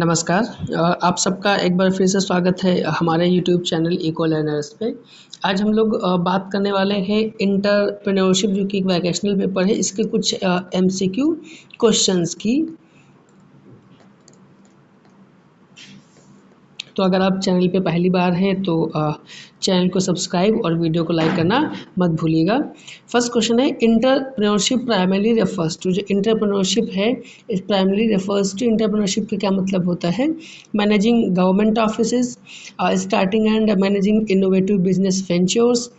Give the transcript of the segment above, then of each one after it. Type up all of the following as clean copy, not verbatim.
नमस्कार। आप सबका एक बार फिर से स्वागत है हमारे यूट्यूब चैनल इको लर्नर्स पे। आज हम लोग बात करने वाले हैं एंटरप्रेन्योरशिप जो कि एक वोकेशनल पेपर है, इसके कुछ एमसीक्यू क्वेश्चंस की। तो अगर आप चैनल पे पहली बार हैं तो चैनल को सब्सक्राइब और वीडियो को लाइक करना मत भूलिएगा। फर्स्ट क्वेश्चन है, एंटरप्रेन्योरशिप प्राइमरली रेफर्स टू। जो एंटरप्रेन्योरशिप है इस प्राइमरली रेफर्स टू, एंटरप्रेन्योरशिप का क्या मतलब होता है? Managing government offices, starting and managing innovative business ventures,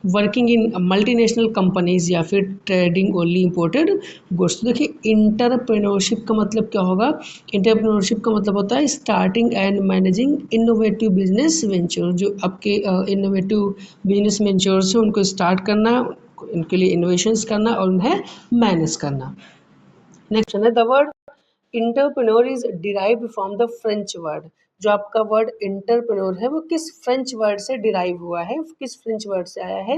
working in multinational companies, या फिर ट्रेडिंग ओनली इम्पोर्टेड गुड्स। तो देखिए इंटरप्रेन्योरशिप का मतलब क्या होगा? इंटरप्रेन्योरशिप का मतलब होता है starting and managing innovative business venture. जो आपके इनोवेटिव बिजनेस वेंचर्स हैं उनको स्टार्ट करना, इनके लिए इनोवेशंस करना और उन्हें मैनेज करना। नेक्स्ट है, the word entrepreneur is derived from the French word. जो आपका वर्ड इंटरप्रेन्योर है वो किस फ्रेंच वर्ड से डिराइव हुआ है, किस फ्रेंच वर्ड से आया है?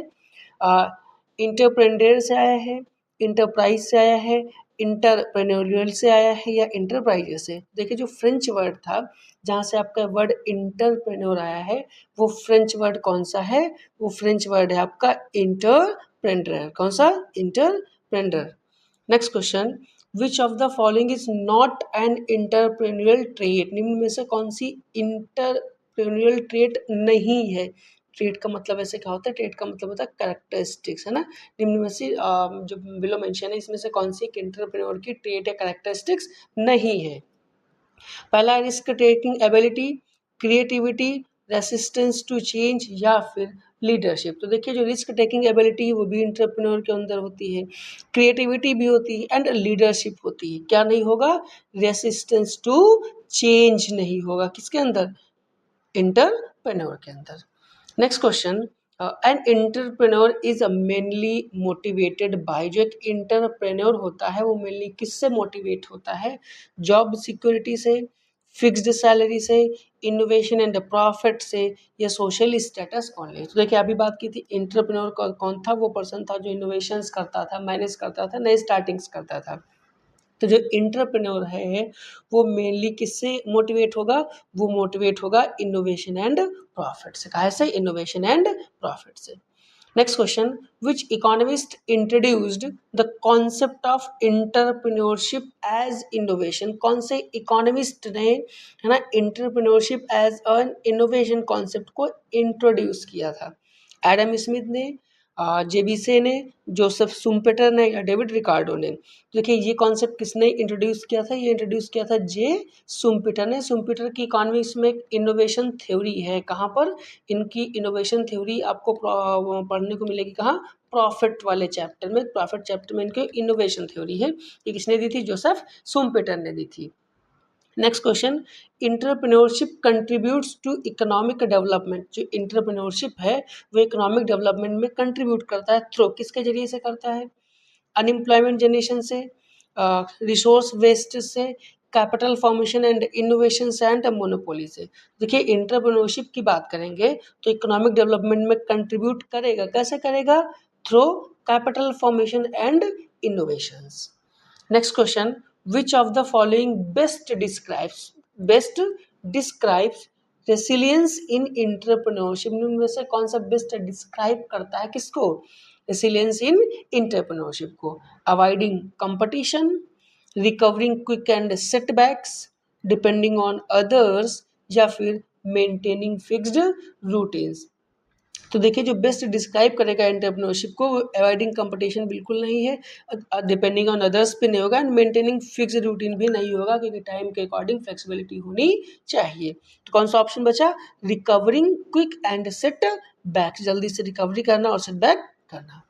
इंटरप्रेन्योर से आया है, इंटरप्राइज से आया है, इंटरप्रेन्योरियल से आया है, या इंटरप्राइज से? देखिए जो फ्रेंच वर्ड था जहाँ से आपका वर्ड इंटरप्रेन्योर आया है वो फ्रेंच वर्ड कौन सा है? वो फ्रेंच वर्ड है आपका इंटरप्रेन्योर। कौन सा? Entrepreneur. Next question, which of the following is not an entrepreneurial trait? निम्न में से कौन सी इंटरप्रेन्योरियल ट्रेट नहीं है? ट्रेट का मतलब ऐसे क्या होता है? ट्रेट का मतलब होता है कैरेक्टरिस्टिक्स, है ना। निम्न में से जो बिलो मेंशन है इसमें से कौन सी इंटरप्रेन्योर की ट्रेट या कैरेक्टरिस्टिक्स नहीं है? पहला, risk taking ability, creativity, resistance to change, या फिर लीडरशिप। तो देखिए जो रिस्क टेकिंग एबिलिटी है वो भी इंटरप्रेन्योर के अंदर होती है, क्रिएटिविटी भी होती है एंड लीडरशिप होती है। क्या नहीं होगा? रेसिस्टेंस टू चेंज नहीं होगा। किसके अंदर? इंटरप्रेन्योर के अंदर। Next question, an entrepreneur is mainly motivated by. जो एक इंटरप्रेन्योर होता है वो मेनली किससे मोटिवेट होता है? जॉब सिक्योरिटी से, फिक्स्ड सैलरी से, इनोवेशन एंड प्रॉफिट से, या सोशल स्टेटस ओनली? तो देखिए अभी बात की थी इंटरप्रेन्योर कौन था? वो पर्सन था जो इनोवेशंस करता था, मैनेज करता था, नए स्टार्टिंग्स करता था। तो जो इंटरप्रेन्योर है वो मेनली किससे मोटिवेट होगा? वो मोटिवेट होगा इनोवेशन एंड प्रॉफिट से। कहाँ से? इनोवेशन एंड प्रॉफिट से। Next question, which economist introduced the concept of entrepreneurship as innovation? कौन से इकोनॉमिस्ट ने, है ना, entrepreneurship as an innovation concept को इंट्रोड्यूस किया था? एडम स्मिथ ने, जेबीसे ने, जोसेफ सुम्पेटर ने, या डेविड रिकार्डो ने? देखिए ये कॉन्सेप्ट किसने इंट्रोड्यूस किया था? ये इंट्रोड्यूस किया था जे सुम्पेटर ने। सुम्पेटर की इकोनॉमिक्स में इनोवेशन थ्योरी है। कहाँ पर? इनकी इनोवेशन थ्योरी आपको पढ़ने को मिलेगी कहाँ? प्रॉफिट वाले चैप्टर में। प्रॉफिट चैप्टर में इनकी इनोवेशन थ्योरी है। ये किसने दी थी? जोसेफ सुम्पेटर ने दी थी। Next question, entrepreneurship contributes to economic development. जो इंटरप्रेन्योरशिप है वो इकोनॉमिक डेवलपमेंट में कंट्रीब्यूट करता है थ्रू किसके जरिए से करता है? अनएम्प्लॉयमेंट जनरेशन से, रिसोर्स वेस्ट से, capital formation and innovation and monopoly से। देखिए इंटरप्रेन्योरशिप की बात करेंगे तो इकोनॉमिक डेवलपमेंट में कंट्रीब्यूट करेगा। कैसे करेगा? Through capital formation and innovations. Next question, which of the following best describes resilience in entrepreneurship? में से कौन सा बेस्ट डिस्क्राइब करता है किसको? रेसिलियंस इन इंटरप्रेन्योरशिप को। Avoiding competition, recovering quick and setbacks, depending on others, या फिर मेंटेनिंग फिक्स्ड रूटीन्स? तो देखिए जो बेस्ट डिस्क्राइब करेगा एंटरप्रेन्योरशिप को, अवॉइडिंग कंपटीशन बिल्कुल नहीं है, डिपेंडिंग ऑन अदर्स पे नहीं होगा, एंड मेंटेनिंग फिक्स रूटीन भी नहीं होगा, क्योंकि टाइम के अकॉर्डिंग फ्लेक्सिबिलिटी होनी चाहिए। तो कौन सा ऑप्शन बचा? Recovering quick and set back, जल्दी से रिकवरी करना और सेट बैक करना।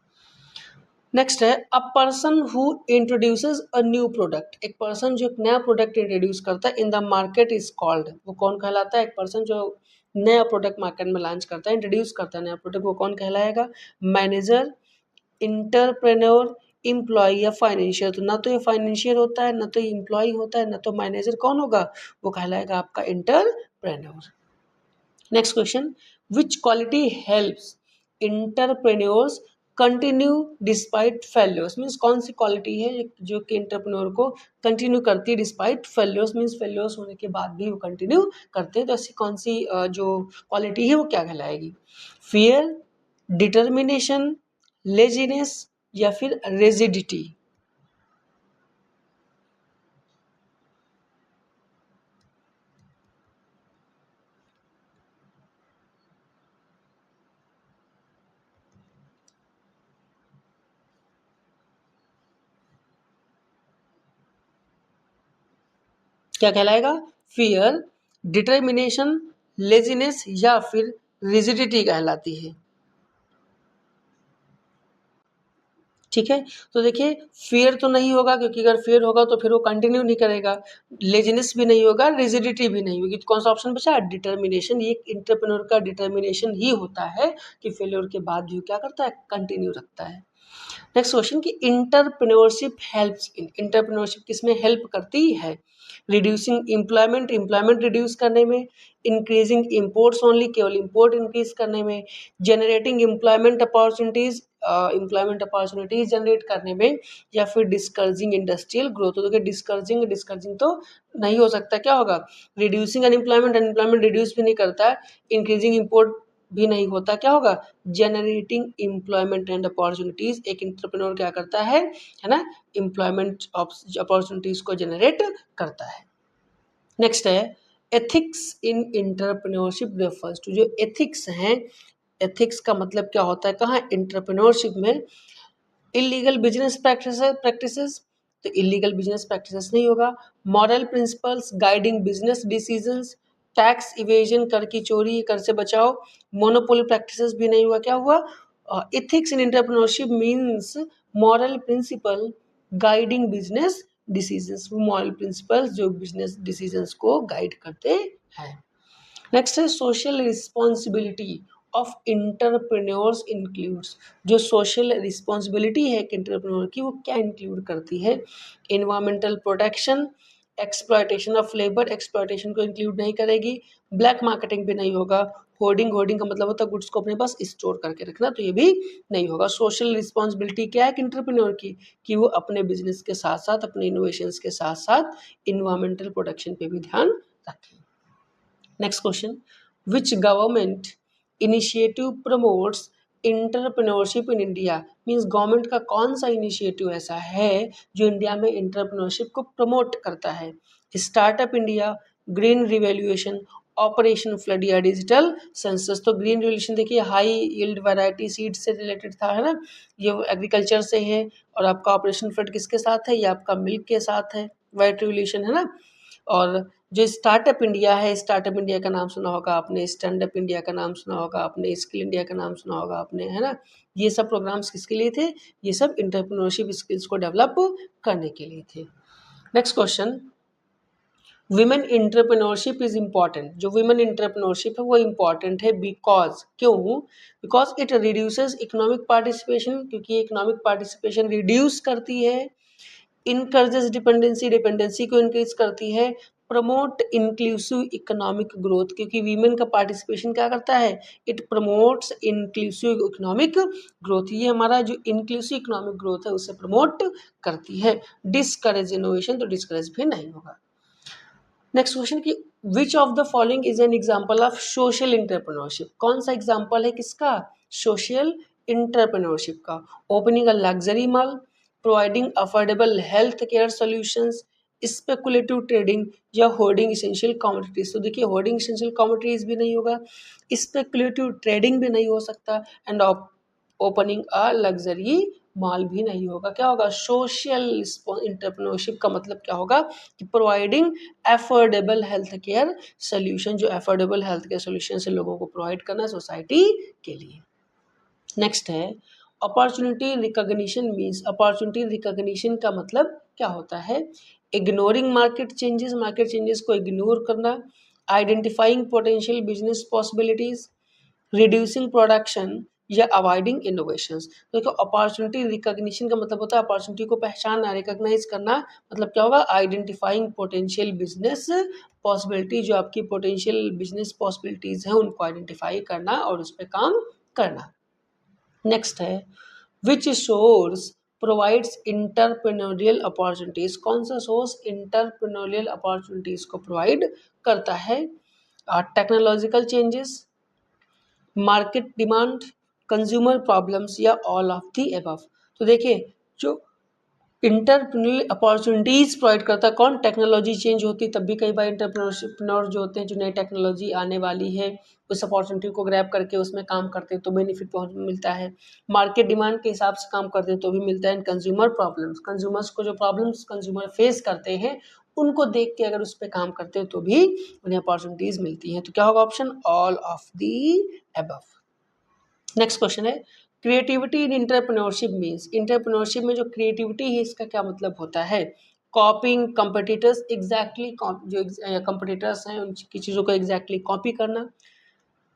नेक्स्ट है, a person who introduces a new product. एक पर्सन जो एक नया प्रोडक्ट इंट्रोड्यूस करता है in the market is called. वो कौन कहलाता है? एक पर्सन जो नया प्रोडक्ट मार्केट में लॉन्च करता है, इंट्रोड्यूस करता है नया प्रोडक्ट, वो कौन कहलाएगा? मैनेजर, इंटरप्रेन्योर, एम्प्लॉय, या फाइनेंशियल? तो ना तो ये फाइनेंशियल होता है, ना तो ये एम्प्लॉय होता है, ना तो मैनेजर। कौन होगा? वो कहलाएगा आपका इंटरप्रेन्योर। नेक्स्ट क्वेश्चन, विच quality helps entrepreneurs continue despite failures means कौन सी क्वालिटी है जो कि एंटरप्रेन्योर को कंटिन्यू करती है डिस्पाइट फेल्योर्स मीन्स फेल्योर्स होने के बाद भी वो कंटिन्यू करते हैं, तो ऐसी कौन सी जो क्वालिटी है वो क्या कहलाएगी? फियर, डिटर्मिनेशन, लेजीनेस या फिर रेजिडिटी? क्या कहलाएगा? फियर, डिटर्मिनेशन, लेजीनेस या फिर रिजिडिटी कहलाती है। ठीक है, तो देखिए फियर तो नहीं होगा, क्योंकि अगर फियर होगा तो फिर वो कंटिन्यू नहीं करेगा। लेजीनेस भी नहीं होगा, रिजिडिटी भी नहीं होगी, तो कौन सा ऑप्शन बचा? डिटर्मिनेशन। ये एंटरप्रेन्योर का डिटर्मिनेशन ही होता है कि फेल्योर के बाद भी क्या करता है? कंटिन्यू रखता है। नेक्स्ट क्वेश्चन कि इंटरप्रेन्योरशिप हेल्प्स इन, इंटरप्रेन्योरशिप किसमें हेल्प करती है? रिड्यूसिंग एम्प्लॉयमेंट, एम्प्लॉयमेंट रिड्यूस करने में, इंक्रीजिंग इम्पोर्ट्स ओनली, केवल इम्पोर्ट इंक्रीज करने में, generating employment opportunities, employment opportunities generate करने में, या फिर डिस्करेजिंग इंडस्ट्रियल ग्रोथ। तो देखिए डिस्करेजिंग डिस्करेजिंग तो नहीं हो सकता, क्या होगा? रिड्यूसिंग अनएम्प्लॉयमेंट, अनएम्प्लॉयमेंट रिड्यूस भी नहीं करता है, इंक्रीजिंग इम्पोर्ट भी नहीं होता, क्या होगा? Generating employment and opportunities. एक एंटरप्रेन्योर क्या करता है ना? एम्प्लॉयमेंट अपॉर्चुनिटीज को जनरेट करता है। नेक्स्ट है ethics in entrepreneurship refers to. जो एथिक्स हैं, एथिक्स का मतलब क्या होता है? कहाँ? एंटरप्रेन्योरशिप में इलीगल बिजनेस प्रैक्टिसेस, तो इलीगल बिजनेस प्रैक्टिसेस नहीं होगा। Moral principles guiding business decisions, tax evasion, कर की चोरी, कर से बचाओ, मोनोपोली प्रैक्टिसेस भी नहीं हुआ। क्या हुआ? Ethics in entrepreneurship means moral principle guiding business decisions, वो मॉरल प्रिंसिपल्स जो बिजनेस डिसीजंस को गाइड करते हैं। नेक्स्ट है social responsibility of entrepreneurs includes. जो सोशल रिस्पॉन्सिबिलिटी है एक इंटरप्रेन्योर की, वो क्या इंक्लूड करती है? Environmental protection, exploitation of labour, exploitation को इंक्लूड नहीं करेगी, ब्लैक मार्केटिंग भी नहीं होगा, होर्डिंग, होर्डिंग का मतलब होता है गुड्स को अपने पास स्टोर करके रखना, तो ये भी नहीं होगा। सोशल रिस्पॉन्सिबिलिटी क्या है एक इंटरप्रेन्योर की? कि वो अपने बिजनेस के साथ साथ, अपने इनोवेशंस के साथ साथ इन्वायरमेंटल प्रोटेक्शन पे भी ध्यान रखें। Next question, which government initiative promotes entrepreneurship in India? Means government का कौन सा इनिशिएटिव ऐसा है जो इंडिया में इंटरप्रेन्योरशिप को प्रमोट करता है? Startup India, green revolution, operation flood या डिजिटल सेंसस। तो ग्रीन रिवॉल्यूशन देखिए हाई यील्ड वैरायटी सीड से रिलेटेड था, है ना? ये एग्रीकल्चर से है। और आपका ऑपरेशन फ्लड किसके साथ है? ये आपका मिल्क के साथ है, वाइट रिवॉल्यूशन, है ना? और जो स्टार्टअप इंडिया है, स्टार्टअप इंडिया का नाम सुना होगा आपने, स्टैंड अप इंडिया का नाम सुना होगा आपने, स्किल इंडिया का नाम सुना होगा आपने, है ना? ये सब प्रोग्राम्स किसके लिए थे? ये सब इंटरप्रेन्योरशिप स्किल्स को डेवलप करने के लिए थे। Next question, women entrepreneurship is important. जो विमेन इंटरप्रेन्योरशिप है वो इम्पॉर्टेंट है बिकॉज, क्यों? Because it reduces economic participation, क्योंकि इकोनॉमिक पार्टिसिपेशन रिड्यूस करती है, इनकरेजेस डिपेंडेंसी, डिपेंडेंसी को इंक्रीज करती है, प्रमोट इंक्लूसिव इकोनॉमिक ग्रोथ, क्योंकि वीमेन का पार्टिसिपेशन क्या करता है? It promotes inclusive economic growth. ये हमारा जो इंक्लूसिव इकोनॉमिक ग्रोथ है उसे प्रमोट करती है। डिस्करेज इनोवेशन, तो डिस्करेज भी नहीं होगा। नेक्स्ट क्वेश्चन कि which of the following is an example of social entrepreneurship? कौन सा एग्जाम्पल है किसका? सोशल इंटरप्रेन्योरशिप का। Opening a luxury mall, providing affordable health care solutions, speculative trading या होर्डिंग इसेंशियल कमोडिटीज। तो देखिए होर्डिंग इसेंशियल कमोडिटीज भी नहीं होगा, स्पेकुलेटिव ट्रेडिंग भी नहीं हो सकता, and opening a luxury mall भी नहीं होगा। क्या होगा? सोशल इंटरप्रेन्योरशिप का मतलब क्या होगा? कि providing affordable health care solution, जो अफोर्डेबल हेल्थ केयर सोल्यूशन से लोगों को प्रोवाइड करना सोसाइटी के लिए। नेक्स्ट है opportunity recognition means, opportunity recognition का मतलब क्या होता है? Ignoring market changes, market changes को इग्नोर करना, identifying potential business possibilities, reducing production या अवॉइडिंग इनोवेशंस। देखो अपॉर्चुनिटी रिकॉग्निशन का मतलब होता है अपॉर्चुनिटी को पहचानना, रिकॉग्नाइज करना। मतलब क्या होगा? आइडेंटिफाइंग पोटेंशियल बिजनेस पॉसिबिलिटी, जो आपकी पोटेंशियल बिजनेस पॉसिबिलिटीज हैं उनको आइडेंटिफाई करना और उस पर काम करना। नेक्स्ट है which source provides entrepreneurial opportunities, कौन सा सोर्स इंटरप्रेन्योरियल अपॉर्चुनिटीज को प्रोवाइड करता है? Technological changes, market demand, consumer problems या ऑल ऑफ द अबव। तो देखिए जो इंटरप्रेन्योरियल अपॉर्चुनिटीज प्रोवाइड करता है कौन? टेक्नोलॉजी चेंज होती है तब भी कई बार इंटरप्रेन्योर जो होते हैं, जो नई टेक्नोलॉजी आने वाली है उस अपॉर्चुनिटी को ग्रैब करके उसमें काम करते हैं तो बेनिफिट मिलता है। मार्केट डिमांड के हिसाब से काम करते हैं तो भी मिलता है। कंज्यूमर प्रॉब्लम्स, कंज्यूमर्स को जो प्रॉब्लम्स कंज्यूमर फेस करते हैं उनको देख के अगर उस पर काम करते हो तो भी उन्हें अपॉर्चुनिटीज मिलती हैं। तो क्या होगा option? All of the above. Next question है creativity in entrepreneurship means, entrepreneurship में जो क्रिएटिविटी है इसका क्या मतलब होता है? कॉपिंग कंपिटिटर्स, एग्जैक्टली जो कंपिटिटर्स हैं उनकी चीज़ों को एग्जैक्टली कॉपी करना।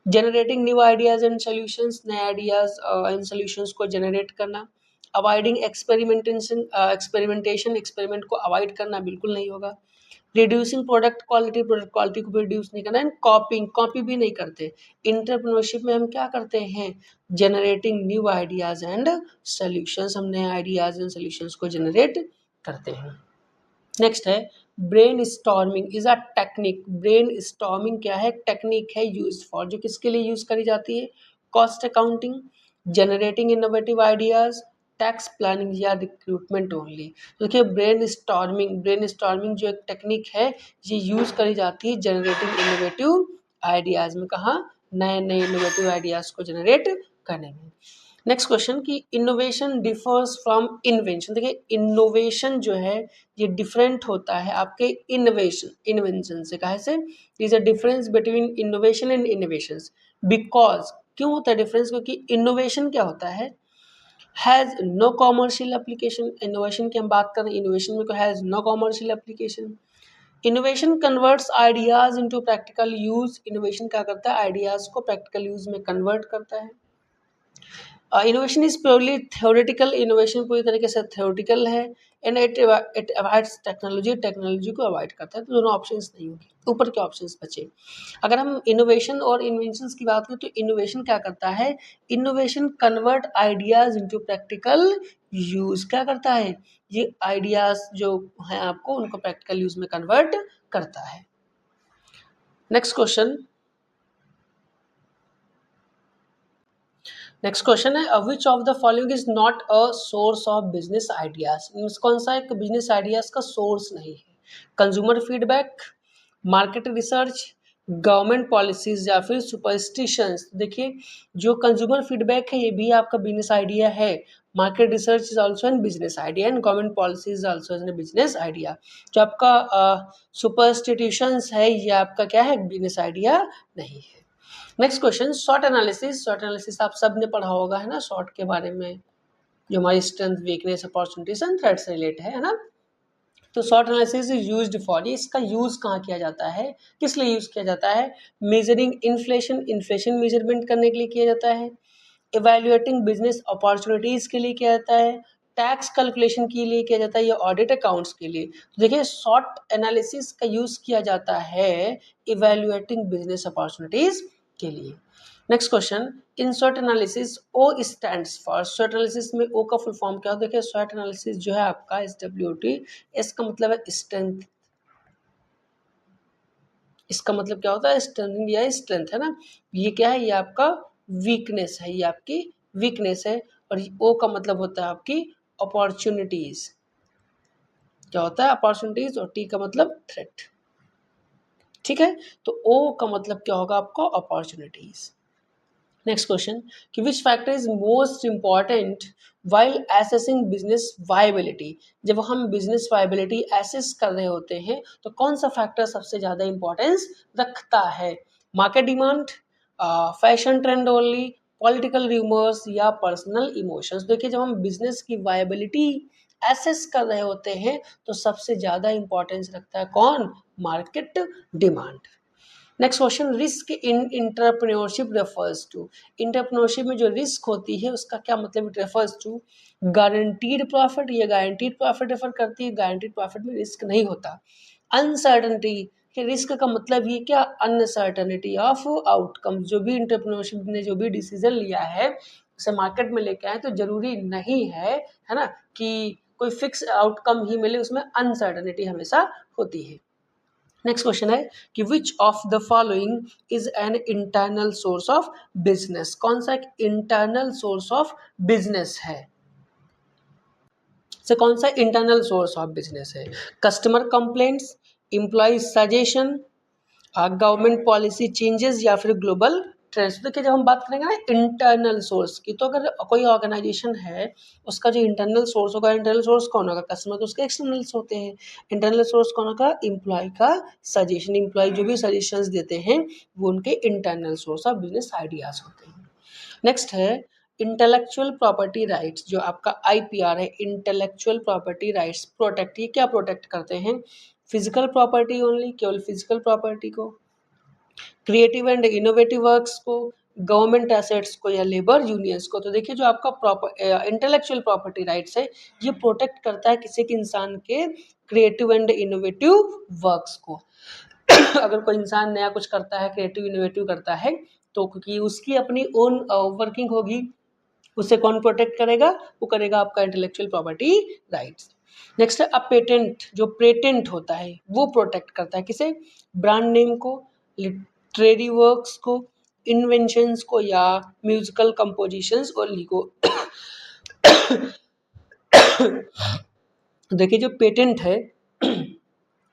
Generating new ideas and solutions, नए आइडियाज एंड सॉल्यूशंस को जनरेट करना। अवॉइडिंग एक्सपेरिमेंटेशन, एक्सपेरिमेंट को अवॉइड करना बिल्कुल नहीं होगा। Reducing product quality, product quality को भी रिड्यूस नहीं करना। एंड कॉपिंग, कॉपी भी नहीं करते। इंटरप्रेन्योरशिप में हम क्या करते हैं? Generating new ideas and solutions, हम नए आइडियाज एंड सॉल्यूशंस को जनरेट करते हैं। नेक्स्ट है brain storming is a technique. Brain storming क्या है? टेक्निक है यूज फॉर, जो किसके लिए यूज करी जाती है? Cost accounting, generating innovative ideas, tax planning या रिक्रूटमेंट ओनली। देखिए ब्रेन स्टॉर्मिंग जो एक टेक्निक है ये यूज करी जाती है जनरेटिंग इनोवेटिव आइडियाज में। कहाँ? नए नए इनोवेटिव आइडियाज को जनरेट करने में। नेक्स्ट क्वेश्चन कि इनोवेशन डिफर्स फ्रॉम इन्वेंशन। देखिए इनोवेशन जो है ये डिफरेंट होता है आपके इन्वेंशन से। कहे से is a difference between innovation and innovations. Because क्यों होता है डिफरेंस? क्योंकि इनोवेशन क्या होता है? Has no commercial application. Innovation की हम बात करें, इनोवेशन में has no commercial application. Innovation converts ideas into practical use. Innovation क्या करता है? आइडियाज को प्रैक्टिकल यूज में कन्वर्ट करता है। Innovation is purely theoretical, innovation पूरी तरीके से थ्योरेटिकल है। And it avoids technology, technology को अवॉइड करता है। तो दोनों ऑप्शंस नहीं होंगे, ऊपर के ऑप्शंस बचे। अगर हम इनोवेशन और इन्वेंशंस की बात करें तो इनोवेशन क्या करता है? Innovation convert ideas into practical use. क्या करता है? ये आइडियाज जो हैं आपको उनको प्रैक्टिकल यूज में कन्वर्ट करता है। नेक्स्ट क्वेश्चन है which of the following is not a source of business ideas. Means कौन सा एक बिजनेस आइडियाज का सोर्स नहीं है? Consumer feedback, market research, government policies या फिर सुपरस्टिशंस। देखिए जो कंज्यूमर फीडबैक है ये भी आपका बिजनेस आइडिया है। Market research is also an business idea and government policy is also an business idea. जो आपका सुपरस्टिट्यूशंस है ये आपका क्या है? बिजनेस आइडिया नहीं है। Next question short analysis. Short analysis आप सब ने पढ़ा होगा है ना, शॉर्ट के बारे में जो हमारी strength, weakness, opportunities and threat से रिलेटेड है ना। तो short analysis is used for, इसका यूज कहाँ किया जाता है, किस लिए यूज किया जाता है? मेजरिंग इन्फ्लेशन, इन्फ्लेशन मेजरमेंट करने के लिए किया जाता है। इवेल्युएटिंग बिजनेस अपॉर्चुनिटीज के लिए किया जाता है। टैक्स कैलकुलेशन के लिए किया जाता है या ऑडिट अकाउंट्स के लिए। तो देखिए शॉर्ट एनालिसिस का यूज किया जाता है इवेल्युएटिंग बिजनेस अपॉर्चुनिटीज के लिए। Next question in SWOT analysis O stands for. SWOT analysis में ओ का फुल फॉर्म क्या होता है? देखिए शॉर्ट एनालिसिस जो है आपका SWOT, इसका मतलब है स्ट्रेंथ। इसका मतलब क्या होता है? स्ट्रेंथ या स्ट्रेंथ है ना। ये क्या है? ये आपका वीकनेस है, ये आपकी वीकनेस है। और ओ का मतलब होता है आपकी अपॉर्चुनिटीज। क्या होता है? अपॉर्चुनिटीज। और टी का मतलब थ्रेट। ठीक है, तो ओ का मतलब क्या होगा आपको? अपॉर्चुनिटीज। नेक्स्ट क्वेश्चन कि which factor is most important while assessing business viability. जब हम बिजनेस वायबिलिटी एसेस कर रहे होते हैं तो कौन सा फैक्टर सबसे ज़्यादा इंपॉर्टेंस रखता है? Market demand, fashion trend only, political rumours या पर्सनल इमोशंस। देखिए जब हम बिजनेस की वायबिलिटी एसेस कर रहे होते हैं तो सबसे ज़्यादा इंपॉर्टेंस रखता है कौन? Market demand. Next question risk in entrepreneurship refers to. Entrepreneurship में जो रिस्क होती है उसका क्या मतलब? It refers to guaranteed profit. ये गारंटीड प्रॉफिट रेफर करती है। गारंटीड प्रॉफिट में रिस्क नहीं होता। अनसर्टनिटी के रिस्क का मतलब ये क्या? Uncertainty of outcome. जो भी इंटरप्रेन्योरशिप ने जो भी डिसीजन लिया है उसे मार्केट में लेके आए तो ज़रूरी नहीं है ना, कि कोई फिक्स आउटकम ही मिले, उसमें अनसर्टेनिटी हमेशा होती है। नेक्स्ट क्वेश्चन है कि which of the following is an internal source of business? कौन सा एक इंटरनल सोर्स ऑफ बिजनेस है? से कौन सा इंटरनल सोर्स ऑफ बिजनेस है? Customer complaints, employee suggestion, government policy changes या फिर ग्लोबल ट्रेंड्स। देखिए जब हम बात करेंगे ना इंटरनल सोर्स की, तो अगर कोई ऑर्गेनाइजेशन है उसका जो इंटरनल सोर्स होगा, इंटरनल सोर्स कौन होगा? कस्टमर, तो उसके एक्सटर्नल्स होते हैं। इंटरनल सोर्स कौन होगा? एम्प्लॉय का सजेशन, एम्प्लॉय जो भी सजेशंस देते हैं वो उनके internal source of business ideas होते हैं। नेक्स्ट है इंटेलेक्चुअल प्रॉपर्टी राइट्स, जो आपका आईपीआर है, इंटेलेक्चुअल प्रॉपर्टी राइट्स प्रोटेक्ट, ये क्या प्रोटेक्ट करते हैं? फिजिकल प्रॉपर्टी ओनली, केवल फिजिकल प्रॉपर्टी को, क्रिएटिव एंड इनोवेटिव वर्क्स को, गवर्नमेंट एसेट्स को या लेबर यूनियंस को। तो देखिए जो आपका इंटेलेक्चुअल प्रॉपर्टी राइट्स है ये प्रोटेक्ट करता है किसी के इंसान के क्रिएटिव एंड इनोवेटिव वर्क्स को। अगर कोई इंसान नया कुछ करता है, क्रिएटिव इनोवेटिव करता है, तो क्योंकि उसकी अपनी ओन वर्किंग होगी, उसे कौन प्रोटेक्ट करेगा? वो करेगा आपका इंटेलेक्चुअल प्रॉपर्टी राइट्स। नेक्स्ट है अ पेटेंट, जो पेटेंट होता है वो प्रोटेक्ट करता है किसे? ब्रांड नेम को, लिटरेरी वर्क्स को, इन्वेंशंस को या म्यूजिकल कंपोजिशंस और लीगो। देखिए जो पेटेंट है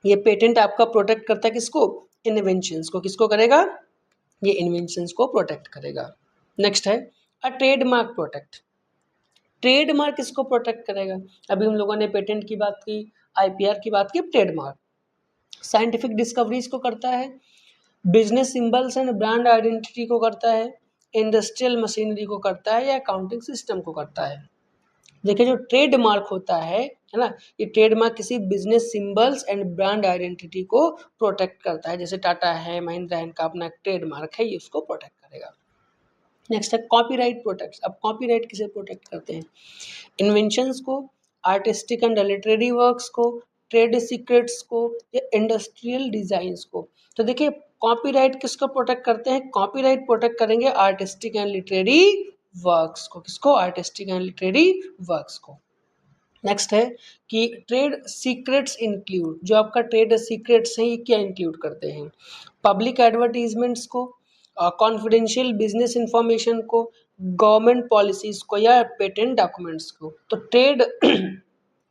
ये पेटेंट आपका प्रोटेक्ट करता है किसको? इन्वेंशंस को। किसको करेगा? ये इन्वेंशंस को प्रोटेक्ट करेगा। नेक्स्ट है अ ट्रेडमार्क प्रोटेक्ट, ट्रेडमार्क किसको प्रोटेक्ट करेगा? अभी हम लोगों ने पेटेंट की बात की, आईपीआर की बात की, ट्रेडमार्क साइंटिफिक डिस्कवरीज को करता है, business symbols and brand identity को करता है, इंडस्ट्रियल मशीनरी को करता है या अकाउंटिंग सिस्टम को करता है। देखिए जो ट्रेडमार्क होता है ना, ये ट्रेडमार्क किसी business symbols and brand identity को प्रोटेक्ट करता है। जैसे टाटा है, महिंद्रा है, इनका अपना ट्रेडमार्क है, ये उसको प्रोटेक्ट करेगा। नेक्स्ट है कॉपीराइट प्रोटेक्ट। अब कॉपीराइट किसे प्रोटेक्ट करते हैं? इन्वेंशंस को, आर्टिस्टिक एंड लिटरेरी वर्क्स को, ट्रेड सीक्रेट्स को या इंडस्ट्रियल डिजाइंस को। तो देखिए कॉपीराइट किसको प्रोटेक्ट करते हैं? कॉपीराइट प्रोटेक्ट करेंगे आर्टिस्टिक एंड लिटरेरी वर्क्स को। किसको? आर्टिस्टिक एंड लिटरेरी वर्क्स को। नेक्स्ट है कि ट्रेड सीक्रेट्स इंक्लूड, जो आपका ट्रेड सीक्रेट्स हैं ये क्या इंक्लूड करते हैं? पब्लिक एडवर्टीजमेंट्स को, कॉन्फिडेंशियल बिजनेस इंफॉर्मेशन को, गवर्नमेंट पॉलिसीज को या पेटेंट डॉक्यूमेंट्स को। तो ट्रेड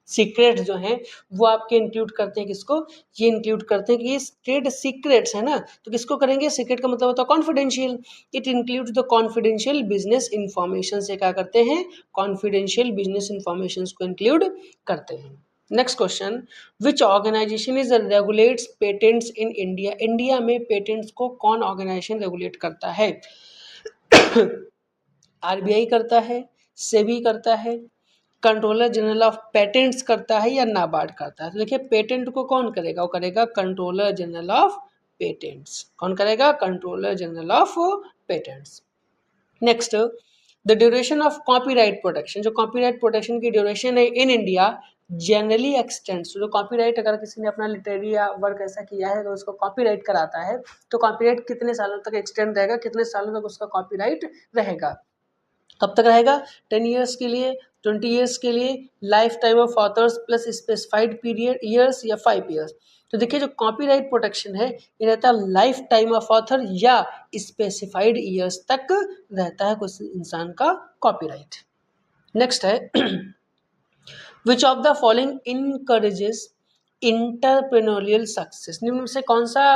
सीक्रेट्स जो हैं वो आपके इंक्लूड करते हैं किसको? ये इंक्लूड करते हैं कि ये ट्रेड सीक्रेट्स है ना, तो किसको करेंगे? सीक्रेट का मतलब होता है confidential. It includes the confidential business information, से क्या करते हैं? कॉन्फिडेंशियल बिजनेस इंफॉर्मेशन को इंक्लूड करते हैं। Next question, which organisation is regulates patents in India? India में पेटेंट्स को कौन ऑर्गेनाइजेशन रेगुलेट करता है? आरबीआई करता है, सेबी करता है, कंट्रोलर जनरल ऑफ पेटेंट्स करता है या नाबार्ड करता है? तो देखिए पेटेंट को कौन करेगा? वो करेगा कंट्रोलर जनरल ऑफ पेटेंट्स। कौन करेगा? Controller general of patents. Next the duration of copyright protection, जो कॉपीराइट प्रोटेक्शन की ड्यूरेशन है इन इंडिया जनरली एक्सटेंड्स। जो कॉपीराइट अगर किसी ने अपना लिटरेरी या वर्क ऐसा किया है तो उसको कॉपीराइट कराता है, तो कॉपीराइट कितने सालों तक एक्सटेंड रहेगा, कितने सालों तक उसका कॉपीराइट रहेगा? कब तक रहेगा? 10 ईयर्स के लिए, 20 ईयर्स के लिए, life time of authors plus specified period years या 5 ईयर्स। तो देखिए जो कॉपीराइट प्रोटेक्शन है ये रहता है लाइफ टाइम ऑफ ऑथर या स्पेसिफाइड ईयर्स तक रहता है कुछ इंसान का कॉपीराइट। नेक्स्ट है which of the following encourages entrepreneurial success? निम्न में से कौन सा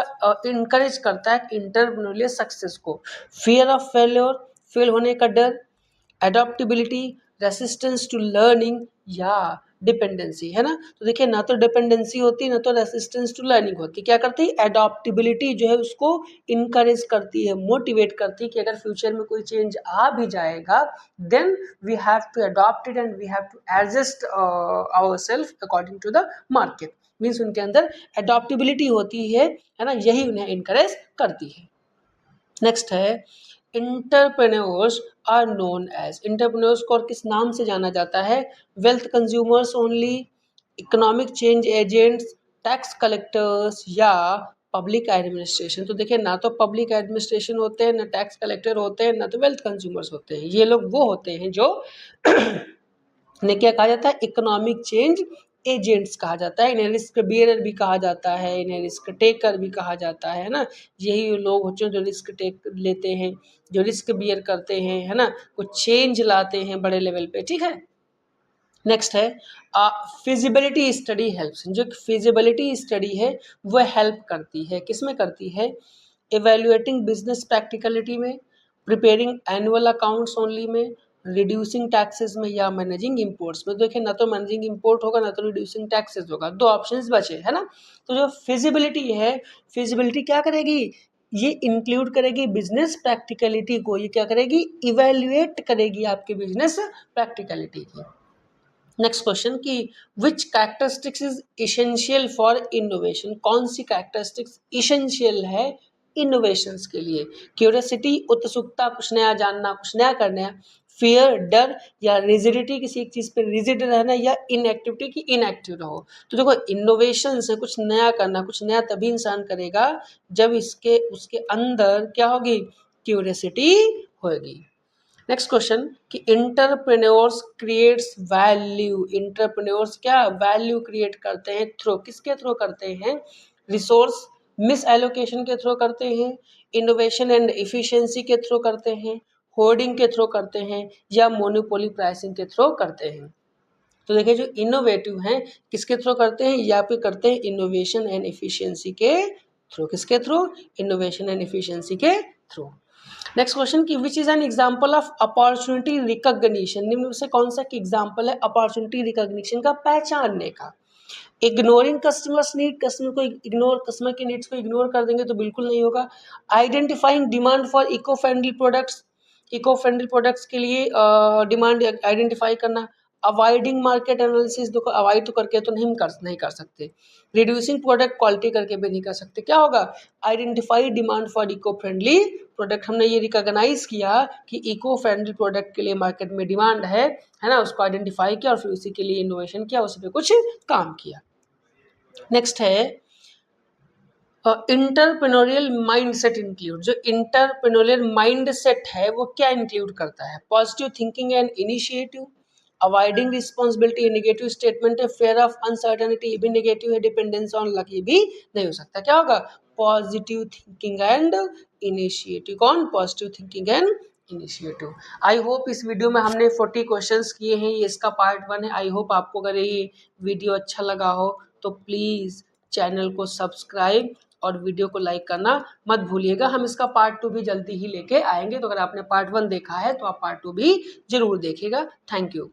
इनकरेज करता है इंटरप्रेन्योरियल सक्सेस को? फियर ऑफ फेल्योर, फेल होने का डर, एडॉप्टेबिलिटी, रेसिस्टेंस टू लर्निंग या डिपेंडेंसी, है ना? तो देखिए ना तो डिपेंडेंसी होती है ना तो रेसिस्टेंस टू लर्निंग होती है। क्या करती है? एडॉप्टेबिलिटी जो है उसको इनकरेज करती है, मोटिवेट करती है कि अगर फ्यूचर में कोई चेंज आ भी जाएगा then we have to adopt it and we have to adjust ourselves according to the market. Means उनके अंदर एडॉप्टेबिलिटी होती है ना, यही उन्हें इनकरेज करती है। नेक्स्ट है entrepreneurs are known as, entrepreneurs को और किस नाम से जाना जाता है? Wealth consumers only, economic change agents, tax collectors या पब्लिक एडमिनिस्ट्रेशन। तो देखिए ना तो पब्लिक एडमिनिस्ट्रेशन होते हैं, ना टैक्स कलेक्टर होते हैं, ना तो वेल्थ कंज्यूमर्स होते हैं। ये लोग वो होते हैं जो ने क्या कहा जाता है, इकोनॉमिक चेंज एजेंट्स कहा जाता है, इन्हें रिस्क बियरर भी कहा जाता है, इन्हें रिस्क टेकर भी कहा जाता है ना। यही लोग होते हैं जो रिस्क टेक लेते हैं, जो रिस्क बियर करते हैं, है ना, कुछ चेंज लाते हैं बड़े लेवल पे, ठीक है। नेक्स्ट है फिजिबिलिटी स्टडी हेल्प्स। जो फिजिबिलिटी स्टडी है वो हेल्प करती है, किस में करती है, इवेल्युएटिंग बिजनेस प्रैक्टिकलिटी में, प्रिपेयरिंग एनुअल अकाउंट्स ओनली में, रिड्यूसिंग टैक्सेस में, या मैनेजिंग इंपोर्ट्स में। देखिए ना तो मैनेजिंग इंपोर्ट होगा, ना तो रिड्यूसिंग टैक्सेस होगा, दो ऑप्शंस बचे, है ना। तो जो फिजिबिलिटी है, फिजिबिलिटी क्या करेगी, ये इंक्लूड करेगी बिजनेस प्रैक्टिकलिटी को, ये क्या करेगी, इवेल्युएट करेगी आपके बिजनेस प्रैक्टिकलिटी की। नेक्स्ट क्वेश्चन कि which characteristics is essential for innovation. कौन सी कैरेक्टरिस्टिक्स इसेंशियल है इनोवेशंस के लिए। क्यूरियोसिटी, उत्सुकता, कुछ नया जानना, कुछ नया करना, फियर, डर, या रिजिडिटी, किसी एक चीज़ पे रिजिड रहना, या इनएक्टिविटी की इनएक्टिव रहो। तो देखो इनोवेशन से कुछ नया करना, कुछ नया तभी इंसान करेगा जब इसके उसके अंदर क्या होगी, क्यूरियोसिटी होगी। नेक्स्ट क्वेश्चन कि इंटरप्रेन्योर्स क्रिएट्स वैल्यू। इंटरप्रेन्योर्स क्या वैल्यू क्रिएट करते हैं, थ्रू किसके थ्रू करते हैं, रिसोर्स मिस एलोकेशन के थ्रू करते हैं, इनोवेशन एंड इफिशिएंसी के थ्रू करते हैं, होर्डिंग के थ्रू करते हैं, या मोनोपोली प्राइसिंग के थ्रू करते हैं। तो देखिए जो इनोवेटिव हैं किसके थ्रू करते हैं, या पे करते हैं इनोवेशन एंड इफिशिएंसी के थ्रू, किसके थ्रू, इनोवेशन एंड इफिशिएंसी के थ्रू। नेक्स्ट क्वेश्चन की which is an example of opportunity recognition. निम्न में से कौन सा एग्जांपल है अपॉर्चुनिटी रिकॉग्निशन का, पहचानने का। इग्नोरिंग कस्टमर्स नीड, कस्टमर को इग्नोर, कस्टमर की नीड्स को इग्नोर कर देंगे तो बिल्कुल नहीं होगा। Identifying demand for eco friendly products, eco friendly products के लिए डिमांड आइडेंटिफाई करना। अवॉइडिंग मार्केट एनालिसिस, देखो अवॉइड तो करके तो नहीं कर सकते। रिड्यूसिंग प्रोडक्ट क्वालिटी करके भी नहीं कर सकते। क्या होगा, identify demand for eco friendly product. हमने ये रिकॉग्नाइज किया कि इको फ्रेंडली प्रोडक्ट के लिए मार्केट में डिमांड है ना, उसको आइडेंटिफाई किया और फिर उसी के लिए इनोवेशन किया, उस पर कुछ काम किया। नेक्स्ट है इंटरप्रेन्योरियल माइंडसेट इंक्लूड। जो इंटरप्रेन्योरियल माइंडसेट है वो क्या इंक्लूड करता है, positive thinking and initiative, avoiding responsibility, negative statement है, फेयर ऑफ अनसर्टेनिटी, ये भी नेगेटिव है, डिपेंडेंस ऑन लक, ये भी नहीं हो सकता। क्या होगा, पॉजिटिव थिंकिंग एंड इनिशिएटिव। कौन, positive thinking and initiative. I hope इस वीडियो में हमने 40 क्वेश्चंस किए हैं, ये इसका पार्ट 1 है। आई होप आपको अगर ये वीडियो अच्छा लगा हो तो प्लीज़ चैनल को सब्सक्राइब और वीडियो को लाइक करना मत भूलिएगा। हम इसका पार्ट 2 भी जल्दी ही लेके आएंगे, तो अगर आपने पार्ट 1 देखा है तो आप पार्ट 2 भी जरूर देखिएगा। Thank you.